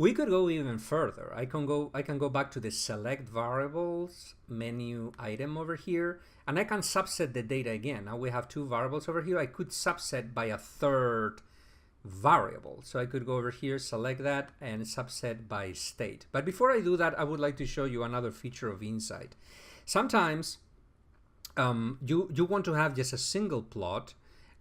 We could go even further. I can go back to the select variables menu item over here, and I can subset the data again. Now we have two variables over here. I could subset by a third variable. So I could go over here, select that, and subset by state. But before I do that, I would like to show you another feature of Insight. Sometimes you want to have just a single plot,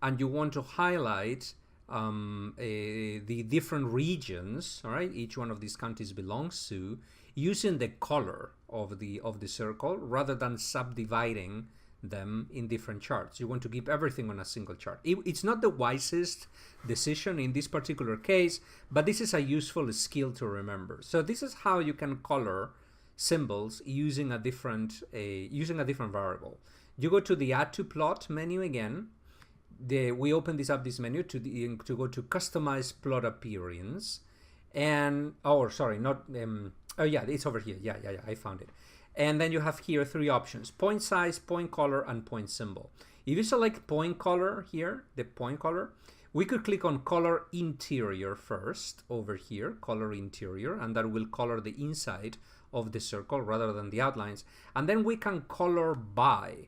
and you want to highlight the different regions, all right, each one of these counties belongs to, using the color of the circle rather than subdividing them in different charts. You want to keep everything on a single chart. It's not the wisest decision in this particular case, but this is a useful skill to remember. So this is how you can color symbols using a different variable. You go to the Add to Plot menu again. We open this menu to go to Customize Plot Appearance, and oh yeah, it's over here. Yeah, I found it. And then you have here three options: point size, point color, and point symbol. If you select point color here, the point color, we could click on color interior first over here, color interior, and that will color the inside of the circle rather than the outlines. And then we can color by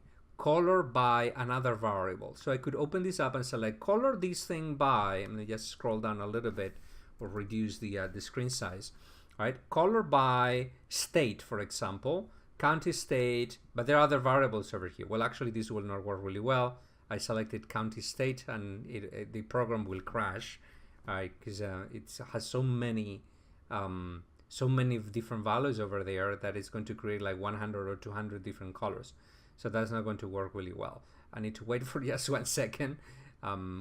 another variable. So I could open this up and select color this thing by, I'm gonna just scroll down a little bit or reduce the screen size. All right, color by state, for example, county, state, but there are other variables over here. Well, actually this will not work really well. I selected county, state, and the program will crash, right? Because it has so many different values over there that it's going to create like 100 or 200 different colors. So that's not going to work really well. I need to wait for just 1 second.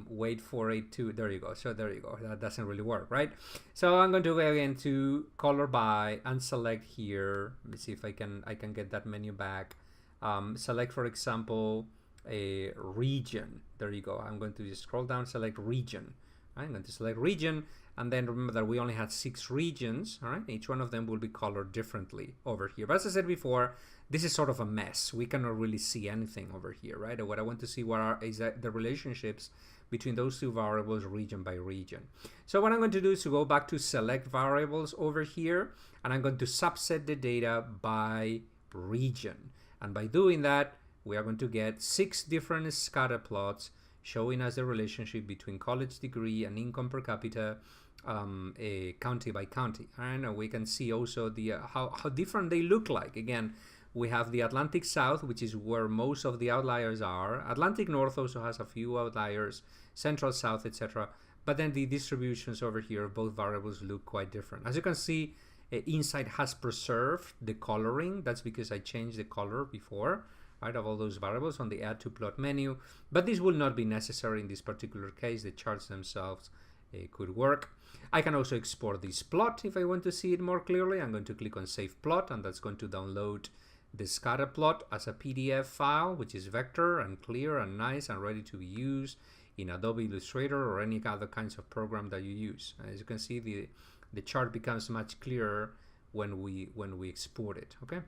Wait for it to, there you go. So there you go. That doesn't really work, right? So I'm going to go again to color by and select here. Let me see if I can get that menu back. Select, for example, a region. There you go. I'm going to just scroll down, select region. I'm going to select region, and then remember that we only had 6 regions. All right, each one of them will be colored differently over here. But as I said before, this is sort of a mess. We cannot really see anything over here, right? And what I want to see is the relationships between those two variables, region by region. So what I'm going to do is to go back to select variables over here, and I'm going to subset the data by region. And by doing that, we are going to get 6 different scatter plots showing us the relationship between college degree and income per capita, county by county. And we can see also the how different they look like. Again, we have the Atlantic South, which is where most of the outliers are. Atlantic North also has a few outliers, Central South, etc. But then the distributions over here of both variables look quite different. As you can see, Insight has preserved the coloring. That's because I changed the color before, right, of all those variables on the Add to Plot menu. But this will not be necessary in this particular case. The charts themselves could work. I can also export this plot if I want to see it more clearly. I'm going to click on Save Plot, and that's going to download the scatter plot as a PDF file, which is vector and clear and nice and ready to be used in Adobe Illustrator or any other kinds of program that you use. And as you can see, the chart becomes much clearer when we export it. Okay.